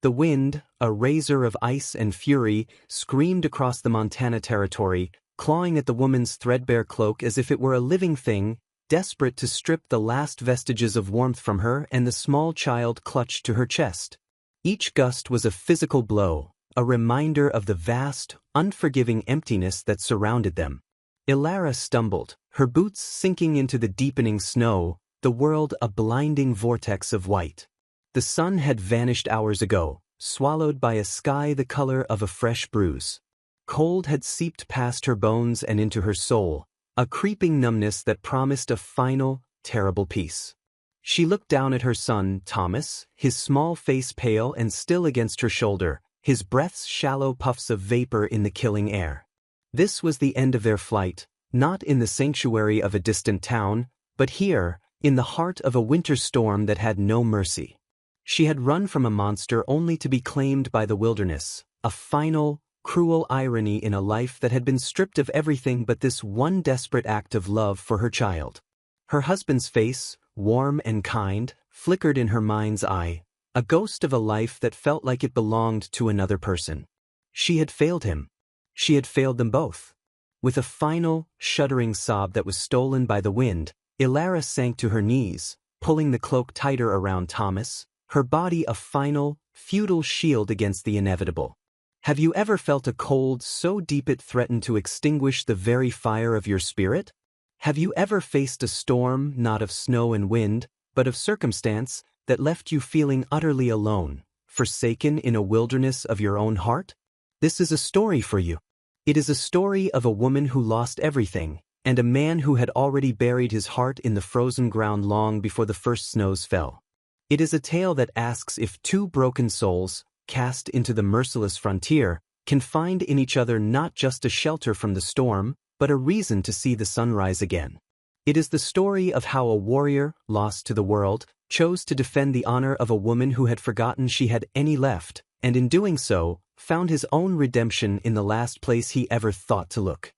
The wind, a razor of ice and fury, screamed across the Montana territory, clawing at the woman's threadbare cloak as if it were a living thing, desperate to strip the last vestiges of warmth from her, and the small child clutched to her chest. Each gust was a physical blow, a reminder of the vast, unforgiving emptiness that surrounded them. Ilara stumbled, her boots sinking into the deepening snow, the world a blinding vortex of white. The sun had vanished hours ago, swallowed by a sky the color of a fresh bruise. Cold had seeped past her bones and into her soul, a creeping numbness that promised a final, terrible peace. She looked down at her son, Thomas, his small face pale and still against her shoulder, his breaths shallow puffs of vapor in the killing air. This was the end of their flight, not in the sanctuary of a distant town, but here, in the heart of a winter storm that had no mercy. She had run from a monster only to be claimed by the wilderness, a final, cruel irony in a life that had been stripped of everything but this one desperate act of love for her child. Her husband's face, warm and kind, flickered in her mind's eye, a ghost of a life that felt like it belonged to another person. She had failed him. She had failed them both. With a final, shuddering sob that was stolen by the wind, Ilara sank to her knees, pulling the cloak tighter around Thomas, her body a final, futile shield against the inevitable. Have you ever felt a cold so deep it threatened to extinguish the very fire of your spirit? Have you ever faced a storm not of snow and wind, but of circumstance, that left you feeling utterly alone, forsaken in a wilderness of your own heart? This is a story for you. It is a story of a woman who lost everything, and a man who had already buried his heart in the frozen ground long before the first snows fell. It is a tale that asks if two broken souls, cast into the merciless frontier, can find in each other not just a shelter from the storm, but a reason to see the sunrise again. It is the story of how a warrior, lost to the world, chose to defend the honor of a woman who had forgotten she had any left, and in doing so, found his own redemption in the last place he ever thought to look.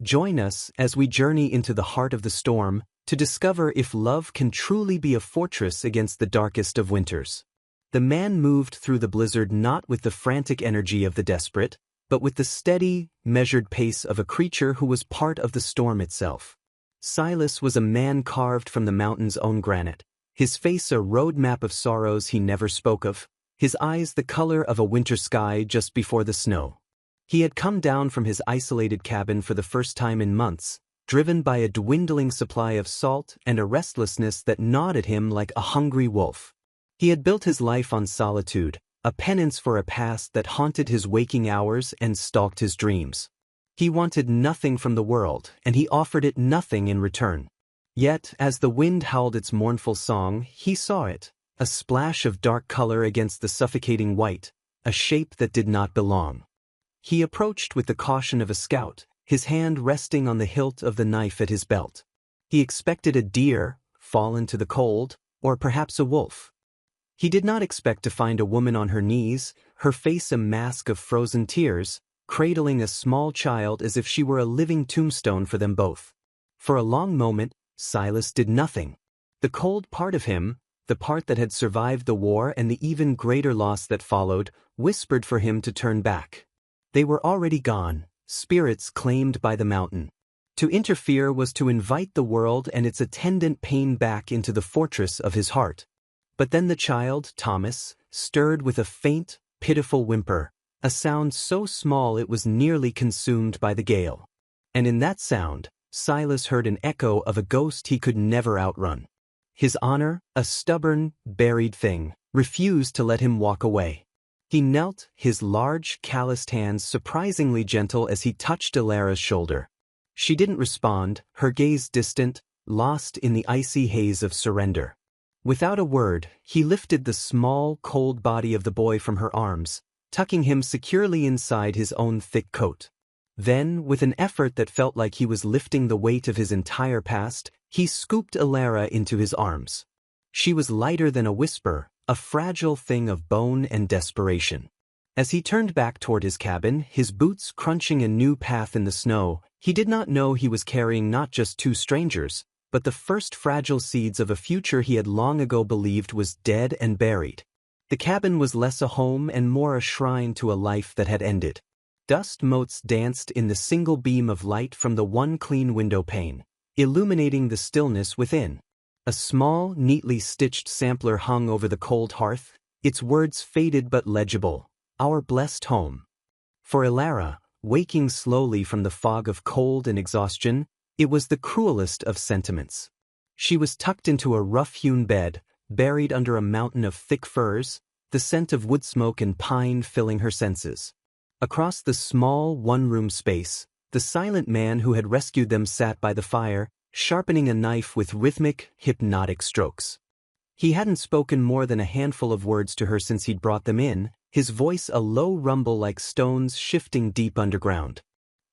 Join us as we journey into the heart of the storm, to discover if love can truly be a fortress against the darkest of winters. The man moved through the blizzard not with the frantic energy of the desperate, but with the steady, measured pace of a creature who was part of the storm itself. Silas was a man carved from the mountain's own granite, his face a road map of sorrows he never spoke of, his eyes the color of a winter sky just before the snow. He had come down from his isolated cabin for the first time in months, driven by a dwindling supply of salt and a restlessness that gnawed at him like a hungry wolf. He had built his life on solitude, a penance for a past that haunted his waking hours and stalked his dreams. He wanted nothing from the world, and he offered it nothing in return. Yet, as the wind howled its mournful song, he saw it, a splash of dark color against the suffocating white, a shape that did not belong. He approached with the caution of a scout, his hand resting on the hilt of the knife at his belt. He expected a deer, fallen to the cold, or perhaps a wolf. He did not expect to find a woman on her knees, her face a mask of frozen tears, cradling a small child as if she were a living tombstone for them both. For a long moment, Silas did nothing. The cold part of him, the part that had survived the war and the even greater loss that followed, whispered for him to turn back. They were already gone, spirits claimed by the mountain. To interfere was to invite the world and its attendant pain back into the fortress of his heart. But then the child, Thomas, stirred with a faint, pitiful whimper, a sound so small it was nearly consumed by the gale. And in that sound, Silas heard an echo of a ghost he could never outrun. His honor, a stubborn, buried thing, refused to let him walk away. He knelt, his large, calloused hands surprisingly gentle as he touched Ilara's shoulder. She didn't respond, her gaze distant, lost in the icy haze of surrender. Without a word, he lifted the small, cold body of the boy from her arms, tucking him securely inside his own thick coat. Then, with an effort that felt like he was lifting the weight of his entire past, he scooped Ilara into his arms. She was lighter than a whisper, a fragile thing of bone and desperation. As he turned back toward his cabin, his boots crunching a new path in the snow, he did not know he was carrying not just two strangers, but the first fragile seeds of a future he had long ago believed was dead and buried. The cabin was less a home and more a shrine to a life that had ended. Dust motes danced in the single beam of light from the one clean window pane, illuminating the stillness within. A small, neatly stitched sampler hung over the cold hearth, its words faded but legible, "Our blessed home." For Ilara, waking slowly from the fog of cold and exhaustion, it was the cruelest of sentiments. She was tucked into a rough-hewn bed, buried under a mountain of thick furs, the scent of wood smoke and pine filling her senses. Across the small, one-room space, the silent man who had rescued them sat by the fire, sharpening a knife with rhythmic, hypnotic strokes. He hadn't spoken more than a handful of words to her since he'd brought them in, his voice a low rumble like stones shifting deep underground.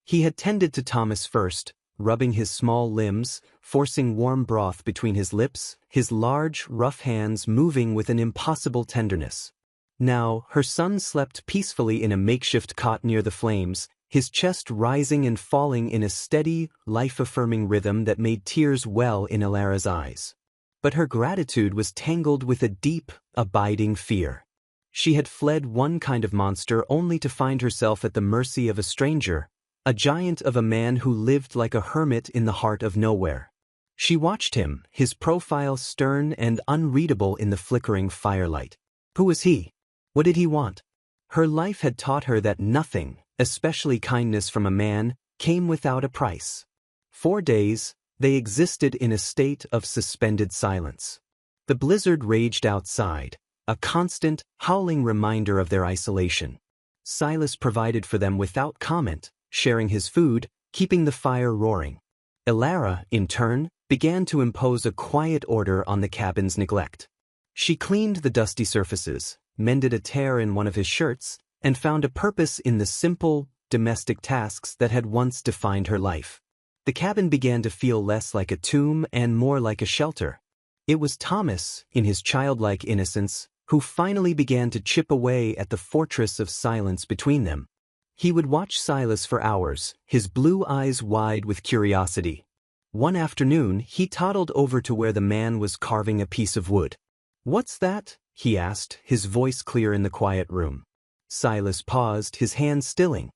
He had tended to Thomas first, rubbing his small limbs, forcing warm broth between his lips, his large, rough hands moving with an impossible tenderness. Now, her son slept peacefully in a makeshift cot near the flames, his chest rising and falling in a steady, life-affirming rhythm that made tears well in Ilara's eyes. But her gratitude was tangled with a deep, abiding fear. She had fled one kind of monster only to find herself at the mercy of a stranger, a giant of a man who lived like a hermit in the heart of nowhere. She watched him, his profile stern and unreadable in the flickering firelight. Who was he? What did he want? Her life had taught her that nothing, especially kindness from a man, came without a price. 4 days, they existed in a state of suspended silence. The blizzard raged outside, a constant, howling reminder of their isolation. Silas provided for them without comment, sharing his food, keeping the fire roaring. Ilara, in turn, began to impose a quiet order on the cabin's neglect. She cleaned the dusty surfaces, mended a tear in one of his shirts, and found a purpose in the simple, domestic tasks that had once defined her life. The cabin began to feel less like a tomb and more like a shelter. It was Thomas, in his childlike innocence, who finally began to chip away at the fortress of silence between them. He would watch Silas for hours, his blue eyes wide with curiosity. One afternoon, he toddled over to where the man was carving a piece of wood. "What's that?" he asked, his voice clear in the quiet room. Silas paused, his hand stilling.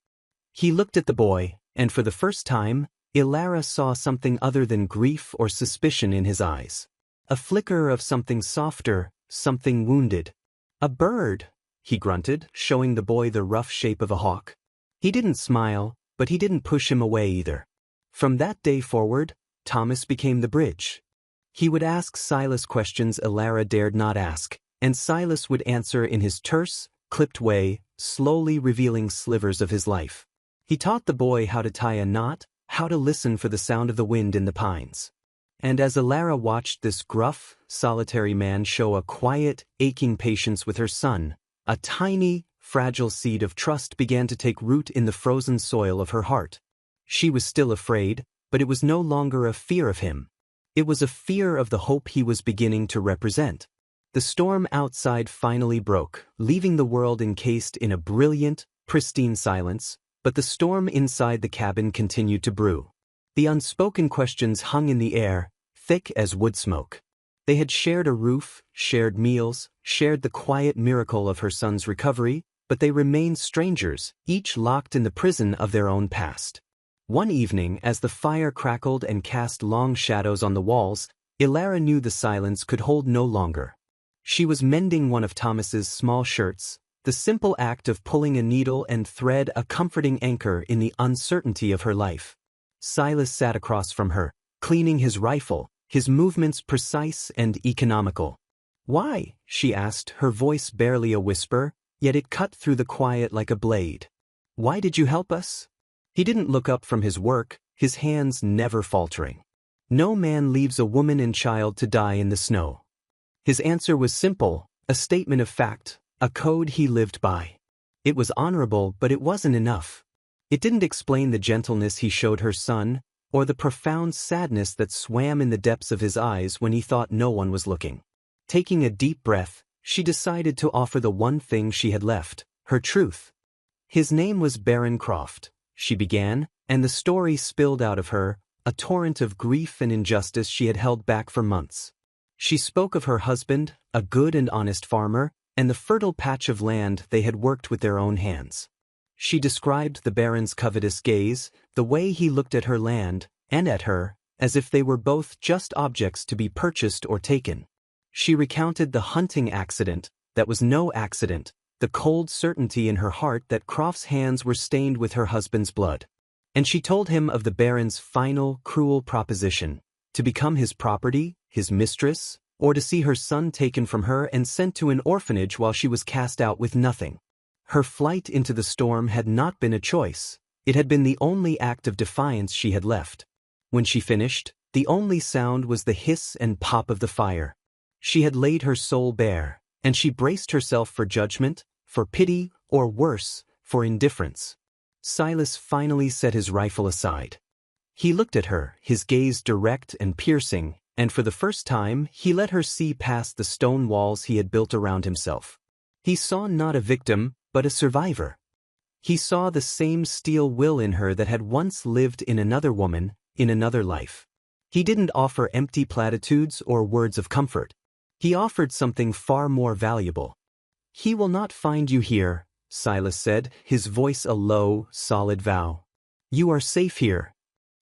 He looked at the boy, and for the first time, Ilara saw something other than grief or suspicion in his eyes. A flicker of something softer, something wounded. "A bird," he grunted, showing the boy the rough shape of a hawk. He didn't smile, but he didn't push him away either. From that day forward, Thomas became the bridge. He would ask Silas questions Ilara dared not ask, and Silas would answer in his terse, clipped way, slowly revealing slivers of his life. He taught the boy how to tie a knot, how to listen for the sound of the wind in the pines. And as Ilara watched this gruff, solitary man show a quiet, aching patience with her son, a tiny, fragile seed of trust began to take root in the frozen soil of her heart. She was still afraid, but it was no longer a fear of him. It was a fear of the hope he was beginning to represent. The storm outside finally broke, leaving the world encased in a brilliant, pristine silence, but the storm inside the cabin continued to brew. The unspoken questions hung in the air, thick as wood smoke. They had shared a roof, shared meals, shared the quiet miracle of her son's recovery, but they remained strangers, each locked in the prison of their own past. One evening, as the fire crackled and cast long shadows on the walls, Ilara knew the silence could hold no longer. She was mending one of Thomas's small shirts, the simple act of pulling a needle and thread a comforting anchor in the uncertainty of her life. Silas sat across from her, cleaning his rifle, his movements precise and economical. "Why?" she asked, her voice barely a whisper, yet it cut through the quiet like a blade. "Why did you help us?" He didn't look up from his work, his hands never faltering. "No man leaves a woman and child to die in the snow." His answer was simple, a statement of fact, a code he lived by. It was honorable, but it wasn't enough. It didn't explain the gentleness he showed her son, or the profound sadness that swam in the depths of his eyes when he thought no one was looking. Taking a deep breath, she decided to offer the one thing she had left, her truth. "His name was Baron Croft," she began, and the story spilled out of her, a torrent of grief and injustice she had held back for months. She spoke of her husband, a good and honest farmer, and the fertile patch of land they had worked with their own hands. She described the baron's covetous gaze, the way he looked at her land, and at her, as if they were both just objects to be purchased or taken. She recounted the hunting accident, that was no accident, the cold certainty in her heart that Croft's hands were stained with her husband's blood. And she told him of the baron's final, cruel proposition, to become his property, his mistress, or to see her son taken from her and sent to an orphanage while she was cast out with nothing. Her flight into the storm had not been a choice, it had been the only act of defiance she had left. When she finished, the only sound was the hiss and pop of the fire. She had laid her soul bare, and she braced herself for judgment, for pity, or worse, for indifference. Silas finally set his rifle aside. He looked at her, his gaze direct and piercing, and for the first time he let her see past the stone walls he had built around himself. He saw not a victim, but a survivor. He saw the same steel will in her that had once lived in another woman, in another life. He didn't offer empty platitudes or words of comfort. He offered something far more valuable. "He will not find you here," Silas said, his voice a low, solid vow. "You are safe here."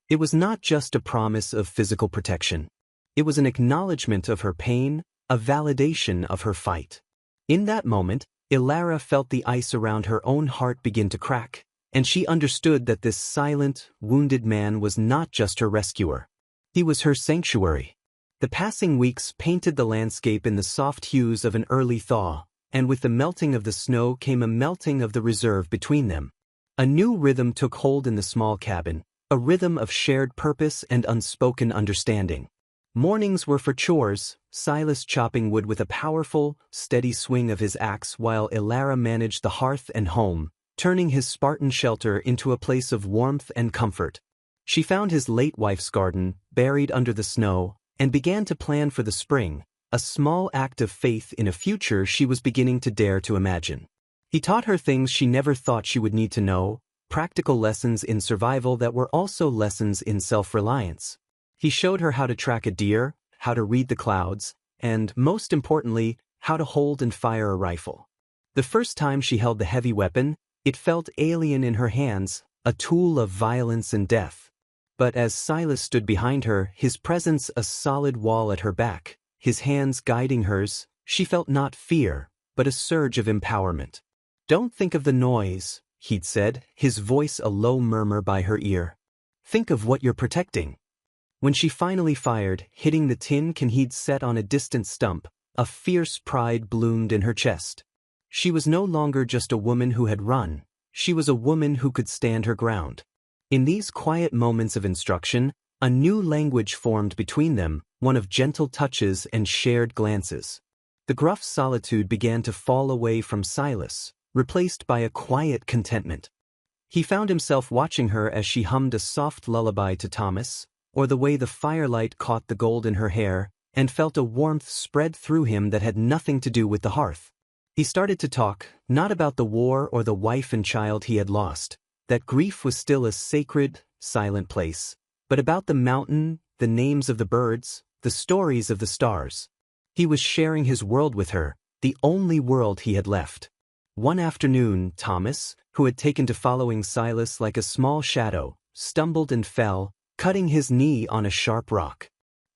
It was not just a promise of physical protection. It was an acknowledgement of her pain, a validation of her fight. In that moment, Ilara felt the ice around her own heart begin to crack, and she understood that this silent, wounded man was not just her rescuer. He was her sanctuary. The passing weeks painted the landscape in the soft hues of an early thaw, and with the melting of the snow came a melting of the reserve between them. A new rhythm took hold in the small cabin, a rhythm of shared purpose and unspoken understanding. Mornings were for chores, Silas chopping wood with a powerful, steady swing of his axe while Ilara managed the hearth and home, turning his Spartan shelter into a place of warmth and comfort. She found his late wife's garden, buried under the snow, and began to plan for the spring, a small act of faith in a future she was beginning to dare to imagine. He taught her things she never thought she would need to know, practical lessons in survival that were also lessons in self-reliance. He showed her how to track a deer, how to read the clouds, and, most importantly, how to hold and fire a rifle. The first time she held the heavy weapon, it felt alien in her hands, a tool of violence and death. But as Silas stood behind her, his presence a solid wall at her back, his hands guiding hers, she felt not fear, but a surge of empowerment. "Don't think of the noise," he'd said, his voice a low murmur by her ear. "Think of what you're protecting." When she finally fired, hitting the tin can he'd set on a distant stump, a fierce pride bloomed in her chest. She was no longer just a woman who had run, she was a woman who could stand her ground. In these quiet moments of instruction, a new language formed between them, one of gentle touches and shared glances. The gruff solitude began to fall away from Silas, replaced by a quiet contentment. He found himself watching her as she hummed a soft lullaby to Thomas, or the way the firelight caught the gold in her hair, and felt a warmth spread through him that had nothing to do with the hearth. He started to talk, not about the war or the wife and child he had lost, that grief was still a sacred, silent place, but about the mountain, the names of the birds, the stories of the stars. He was sharing his world with her, the only world he had left. One afternoon, Thomas, who had taken to following Silas like a small shadow, stumbled and fell, cutting his knee on a sharp rock.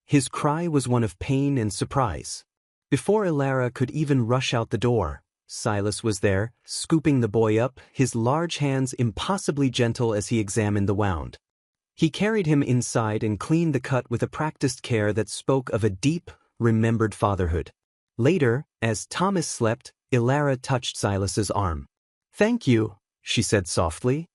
His cry was one of pain and surprise. Before Ilara could even rush out the door, Silas was there, scooping the boy up, his large hands impossibly gentle as he examined the wound. He carried him inside and cleaned the cut with a practiced care that spoke of a deep, remembered fatherhood. Later, as Thomas slept, Ilara touched Silas's arm. "Thank you," she said softly.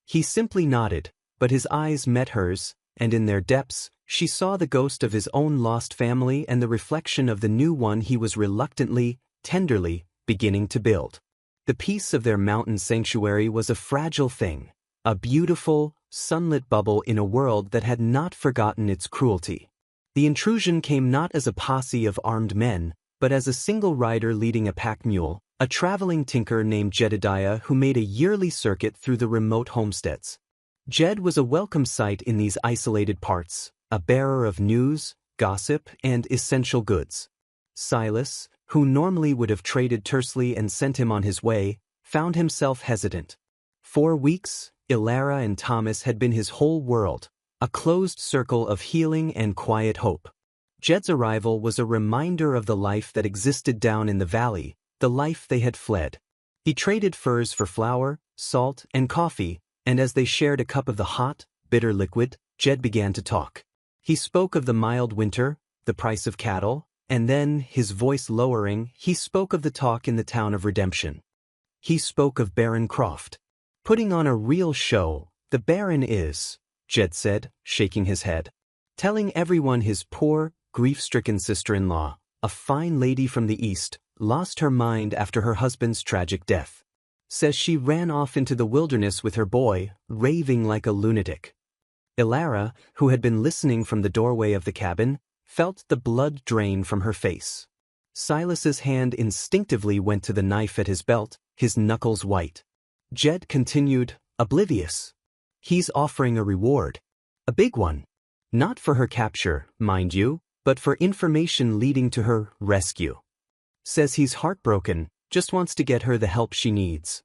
He simply nodded, but his eyes met hers, and in their depths, she saw the ghost of his own lost family and the reflection of the new one he was reluctantly, tenderly, beginning to build. The peace of their mountain sanctuary was a fragile thing, a beautiful, sunlit bubble in a world that had not forgotten its cruelty. The intrusion came not as a posse of armed men, but as a single rider leading a pack mule, a traveling tinker named Jedediah who made a yearly circuit through the remote homesteads. Jed was a welcome sight in these isolated parts, a bearer of news, gossip, and essential goods. Silas, who normally would have traded tersely and sent him on his way, found himself hesitant. 4 weeks, Ilara and Thomas had been his whole world, a closed circle of healing and quiet hope. Jed's arrival was a reminder of the life that existed down in the valley, the life they had fled. He traded furs for flour, salt, and coffee, and as they shared a cup of the hot, bitter liquid, Jed began to talk. He spoke of the mild winter, the price of cattle, and then, his voice lowering, he spoke of the talk in the town of Redemption. He spoke of Baron Croft. Putting on a real show, the Baron is, Jed said, shaking his head. Telling everyone his poor, grief-stricken sister-in-law, a fine lady from the East, lost her mind after her husband's tragic death. Says she ran off into the wilderness with her boy, raving like a lunatic. Ilara, who had been listening from the doorway of the cabin, felt the blood drain from her face. Silas's hand instinctively went to the knife at his belt, his knuckles white. Jed continued, oblivious. He's offering a reward. A big one. Not for her capture, mind you, but for information leading to her rescue. Says he's heartbroken, just wants to get her the help she needs.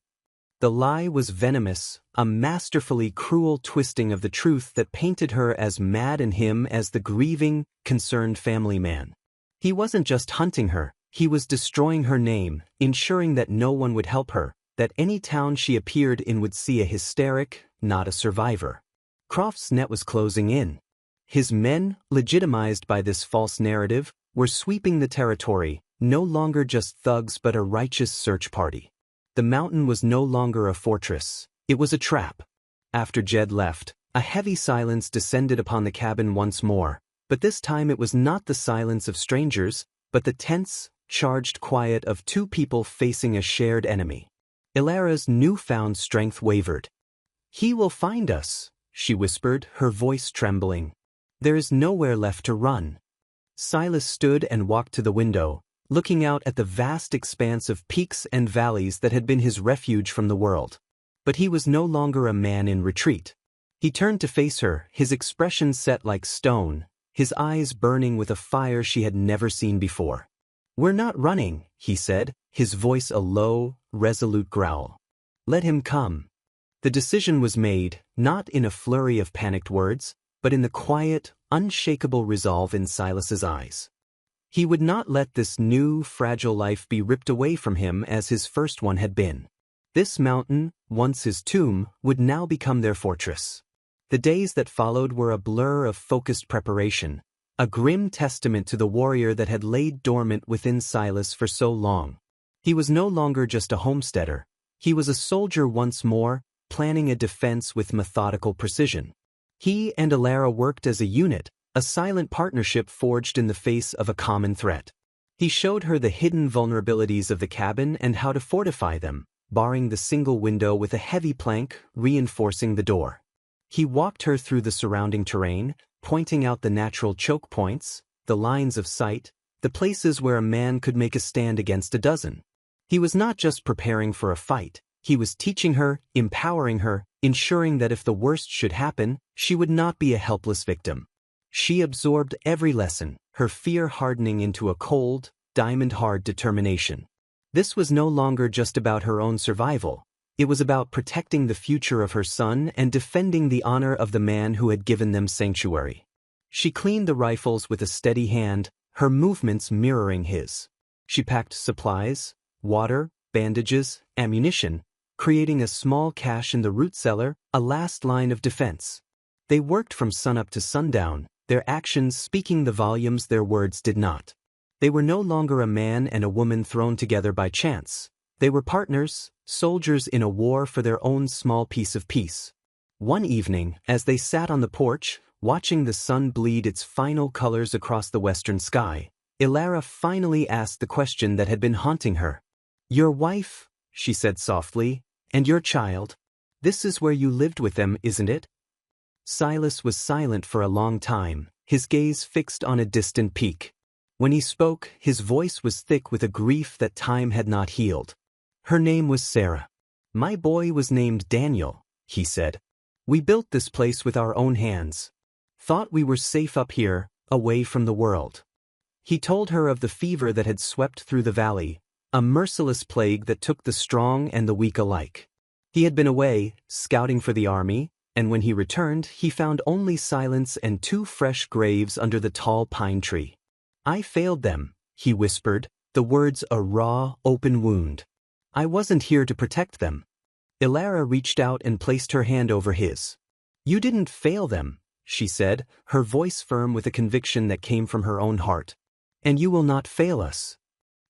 The lie was venomous, a masterfully cruel twisting of the truth that painted her as mad and him as the grieving, concerned family man. He wasn't just hunting her, he was destroying her name, ensuring that no one would help her, that any town she appeared in would see a hysteric, not a survivor. Croft's net was closing in. His men, legitimized by this false narrative, were sweeping the territory, no longer just thugs but a righteous search party. The mountain was no longer a fortress, it was a trap. After Jed left, a heavy silence descended upon the cabin once more, but this time it was not the silence of strangers, but the tense, charged quiet of two people facing a shared enemy. Ilara's newfound strength wavered. "He will find us," she whispered, her voice trembling. "There is nowhere left to run." Silas stood and walked to the window, looking out at the vast expanse of peaks and valleys that had been his refuge from the world. But he was no longer a man in retreat. He turned to face her, his expression set like stone, his eyes burning with a fire she had never seen before. "We're not running," he said, his voice a low, resolute growl. "Let him come." The decision was made, not in a flurry of panicked words, but in the quiet, unshakable resolve in Silas's eyes. He would not let this new, fragile life be ripped away from him as his first one had been. This mountain, once his tomb, would now become their fortress. The days that followed were a blur of focused preparation, a grim testament to the warrior that had laid dormant within Silas for so long. He was no longer just a homesteader. He was a soldier once more, planning a defense with methodical precision. He and Ilara worked as a unit, a silent partnership forged in the face of a common threat. He showed her the hidden vulnerabilities of the cabin and how to fortify them, barring the single window with a heavy plank, reinforcing the door. He walked her through the surrounding terrain, pointing out the natural choke points, the lines of sight, the places where a man could make a stand against a dozen. He was not just preparing for a fight, he was teaching her, empowering her, ensuring that if the worst should happen, she would not be a helpless victim. She absorbed every lesson, her fear hardening into a cold, diamond-hard determination. This was no longer just about her own survival. It was about protecting the future of her son and defending the honor of the man who had given them sanctuary. She cleaned the rifles with a steady hand, her movements mirroring his. She packed supplies, water, bandages, ammunition, creating a small cache in the root cellar, a last line of defense. They worked from sunup to sundown, their actions speaking the volumes their words did not. They were no longer a man and a woman thrown together by chance. They were partners, soldiers in a war for their own small piece of peace. One evening, as they sat on the porch, watching the sun bleed its final colors across the western sky, Ilara finally asked the question that had been haunting her. "Your wife," she said softly, "and your child. This is where you lived with them, isn't it?" Silas was silent for a long time, his gaze fixed on a distant peak. When he spoke, his voice was thick with a grief that time had not healed. "Her name was Sarah. My boy was named Daniel," he said. "We built this place with our own hands. Thought we were safe up here, away from the world. He told her of the fever that had swept through the valley, a merciless plague that took the strong and the weak alike. He had been away, scouting for the army, and when he returned, he found only silence and 2 fresh graves under the tall pine tree. "I failed them," he whispered, the words a raw, open wound. "I wasn't here to protect them." Ilara reached out and placed her hand over his. "You didn't fail them," she said, her voice firm with a conviction that came from her own heart. "And you will not fail us."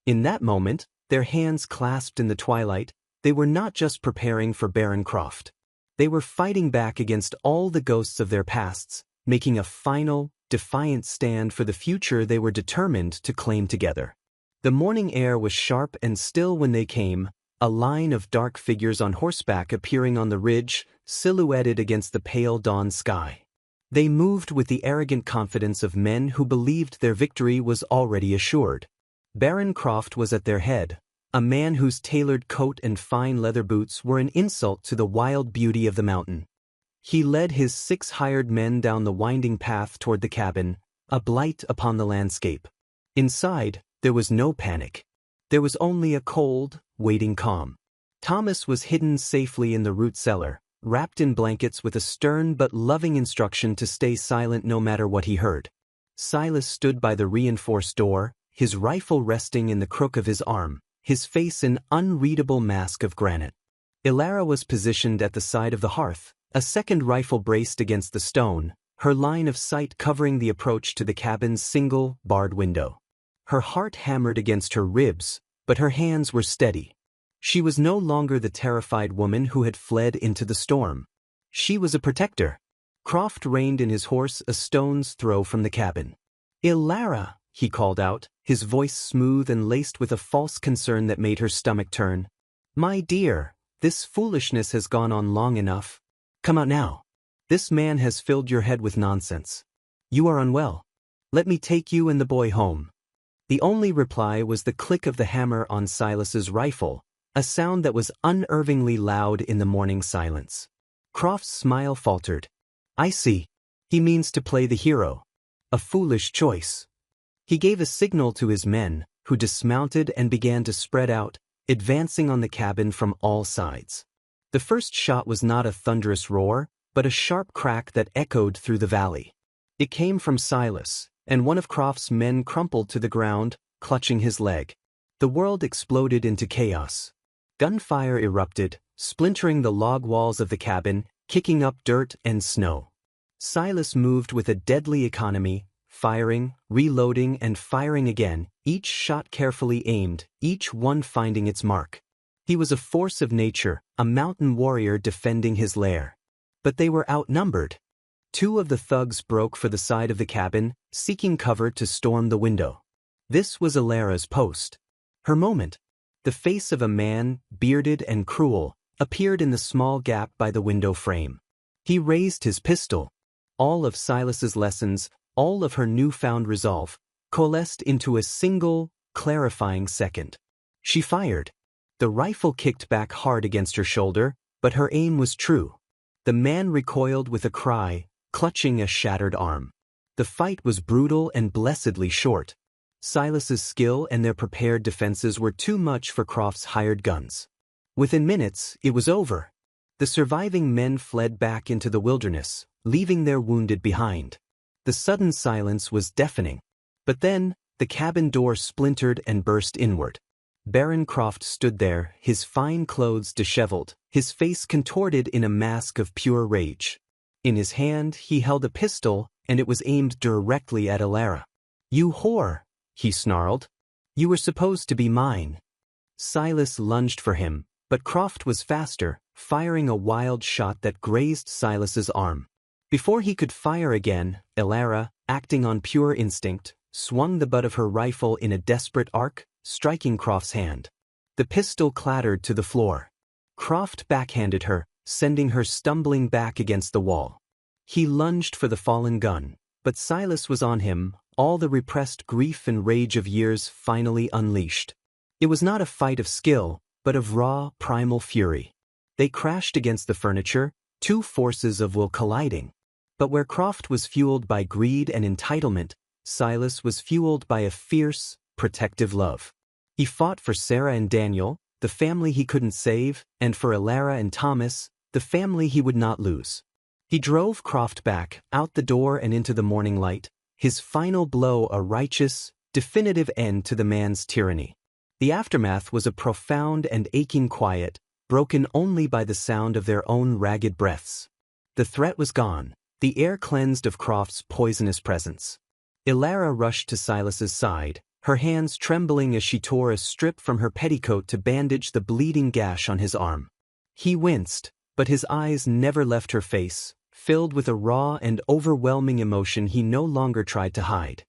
In that moment, their hands clasped in the twilight, they were not just preparing for Baron Croft. They were fighting back against all the ghosts of their pasts, making a final, defiant stand for the future they were determined to claim together. The morning air was sharp and still when they came, a line of dark figures on horseback appearing on the ridge, silhouetted against the pale dawn sky. They moved with the arrogant confidence of men who believed their victory was already assured. Baron Croft was at their head, a man whose tailored coat and fine leather boots were an insult to the wild beauty of the mountain. He led his 6 hired men down the winding path toward the cabin, a blight upon the landscape. Inside, there was no panic. There was only a cold, waiting calm. Thomas was hidden safely in the root cellar, wrapped in blankets with a stern but loving instruction to stay silent no matter what he heard. Silas stood by the reinforced door, his rifle resting in the crook of his arm, his face an unreadable mask of granite. Ilara was positioned at the side of the hearth, a second rifle braced against the stone, her line of sight covering the approach to the cabin's single, barred window. Her heart hammered against her ribs, but her hands were steady. She was no longer the terrified woman who had fled into the storm. She was a protector. Croft reined in his horse a stone's throw from the cabin. "Ilara," he called out, his voice smooth and laced with a false concern that made her stomach turn. "My dear, this foolishness has gone on long enough. Come out now. This man has filled your head with nonsense. You are unwell. Let me take you and the boy home." The only reply was the click of the hammer on Silas's rifle, a sound that was unnervingly loud in the morning silence. Croft's smile faltered. "I see. He means to play the hero. A foolish choice." He gave a signal to his men, who dismounted and began to spread out, advancing on the cabin from all sides. The first shot was not a thunderous roar, but a sharp crack that echoed through the valley. It came from Silas, and one of Croft's men crumpled to the ground, clutching his leg. The world exploded into chaos. Gunfire erupted, splintering the log walls of the cabin, kicking up dirt and snow. Silas moved with a deadly economy, firing, reloading and firing again, each shot carefully aimed, each one finding its mark. He was a force of nature, a mountain warrior defending his lair. But they were outnumbered. 2 of the thugs broke for the side of the cabin, seeking cover to storm the window. This was Ilara's post. Her moment. The face of a man, bearded and cruel, appeared in the small gap by the window frame. He raised his pistol. All of Silas's lessons, all of her newfound resolve, coalesced into a single, clarifying second. She fired. The rifle kicked back hard against her shoulder, but her aim was true. The man recoiled with a cry, clutching a shattered arm. The fight was brutal and blessedly short. Silas's skill and their prepared defenses were too much for Croft's hired guns. Within minutes, it was over. The surviving men fled back into the wilderness, leaving their wounded behind. The sudden silence was deafening. But then, the cabin door splintered and burst inward. Baron Croft stood there, his fine clothes disheveled, his face contorted in a mask of pure rage. In his hand, he held a pistol, and it was aimed directly at Ilara. "You whore!" he snarled. "You were supposed to be mine." Silas lunged for him, but Croft was faster, firing a wild shot that grazed Silas's arm. Before he could fire again, Ilara, acting on pure instinct, swung the butt of her rifle in a desperate arc, striking Croft's hand. The pistol clattered to the floor. Croft backhanded her, sending her stumbling back against the wall. He lunged for the fallen gun, but Silas was on him, all the repressed grief and rage of years finally unleashed. It was not a fight of skill, but of raw, primal fury. They crashed against the furniture, 2 forces of will colliding. But where Croft was fueled by greed and entitlement, Silas was fueled by a fierce, protective love. He fought for Sarah and Daniel, the family he couldn't save, and for Ilara and Thomas, the family he would not lose. He drove Croft back, out the door and into the morning light, his final blow a righteous, definitive end to the man's tyranny. The aftermath was a profound and aching quiet, broken only by the sound of their own ragged breaths. The threat was gone, the air cleansed of Croft's poisonous presence. Ilara rushed to Silas's side, her hands trembling as she tore a strip from her petticoat to bandage the bleeding gash on his arm. He winced, but his eyes never left her face, filled with a raw and overwhelming emotion he no longer tried to hide.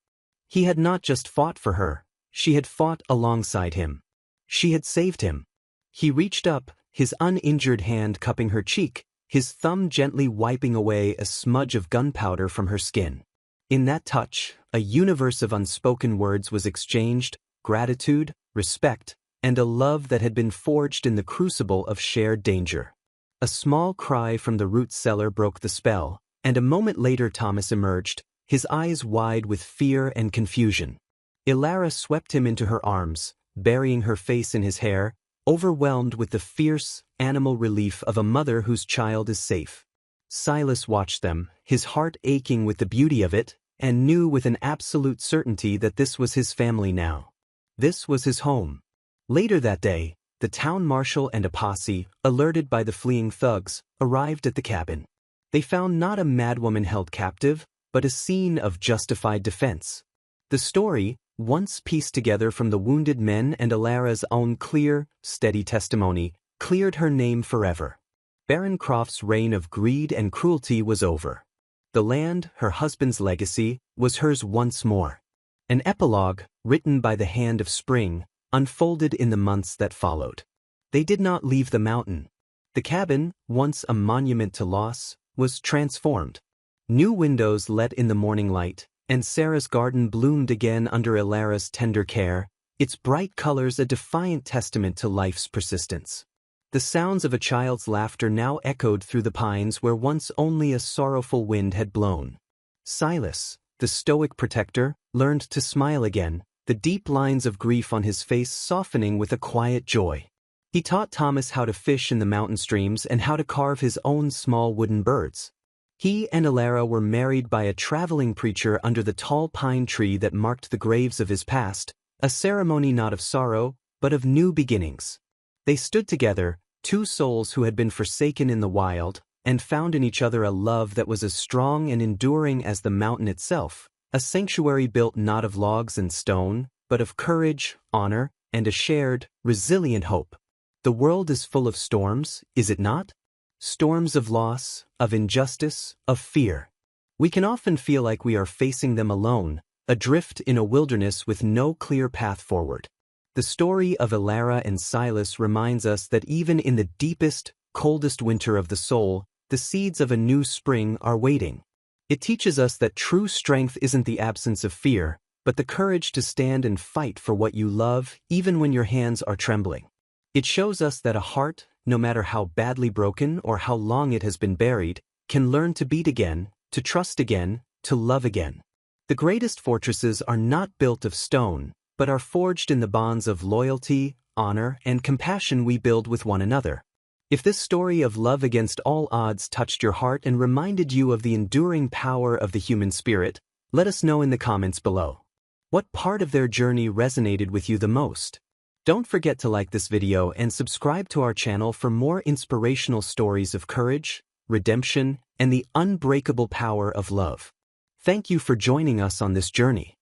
He had not just fought for her, she had fought alongside him. She had saved him. He reached up, his uninjured hand cupping her cheek, his thumb gently wiping away a smudge of gunpowder from her skin. In that touch, a universe of unspoken words was exchanged, gratitude, respect, and a love that had been forged in the crucible of shared danger. A small cry from the root cellar broke the spell, and a moment later Thomas emerged, his eyes wide with fear and confusion. Ilara swept him into her arms, burying her face in his hair, overwhelmed with the fierce, animal relief of a mother whose child is safe. Silas watched them, his heart aching with the beauty of it, and knew with an absolute certainty that this was his family now. This was his home. Later that day, the town marshal and a posse, alerted by the fleeing thugs, arrived at the cabin. They found not a madwoman held captive, but a scene of justified defense. The story, once pieced together from the wounded men and Ilara's own clear, steady testimony, cleared her name forever. Baron Croft's reign of greed and cruelty was over. The land, her husband's legacy, was hers once more. An epilogue, written by the hand of spring, unfolded in the months that followed. They did not leave the mountain. The cabin, once a monument to loss, was transformed. New windows let in the morning light, and Sarah's garden bloomed again under Ilara's tender care, its bright colors a defiant testament to life's persistence. The sounds of a child's laughter now echoed through the pines where once only a sorrowful wind had blown. Silas, the stoic protector, learned to smile again, the deep lines of grief on his face softening with a quiet joy. He taught Thomas how to fish in the mountain streams and how to carve his own small wooden birds. He and Ilara were married by a traveling preacher under the tall pine tree that marked the graves of his past, a ceremony not of sorrow, but of new beginnings. They stood together, two souls who had been forsaken in the wild, and found in each other a love that was as strong and enduring as the mountain itself, a sanctuary built not of logs and stone, but of courage, honor, and a shared, resilient hope. The world is full of storms, is it not? Storms of loss, of injustice, of fear. We can often feel like we are facing them alone, adrift in a wilderness with no clear path forward. The story of Ilara and Silas reminds us that even in the deepest, coldest winter of the soul, the seeds of a new spring are waiting. It teaches us that true strength isn't the absence of fear, but the courage to stand and fight for what you love, even when your hands are trembling. It shows us that a heart, no matter how badly broken or how long it has been buried, can learn to beat again, to trust again, to love again. The greatest fortresses are not built of stone, but are forged in the bonds of loyalty, honor, and compassion we build with one another. If this story of love against all odds touched your heart and reminded you of the enduring power of the human spirit, let us know in the comments below. What part of their journey resonated with you the most? Don't forget to like this video and subscribe to our channel for more inspirational stories of courage, redemption, and the unbreakable power of love. Thank you for joining us on this journey.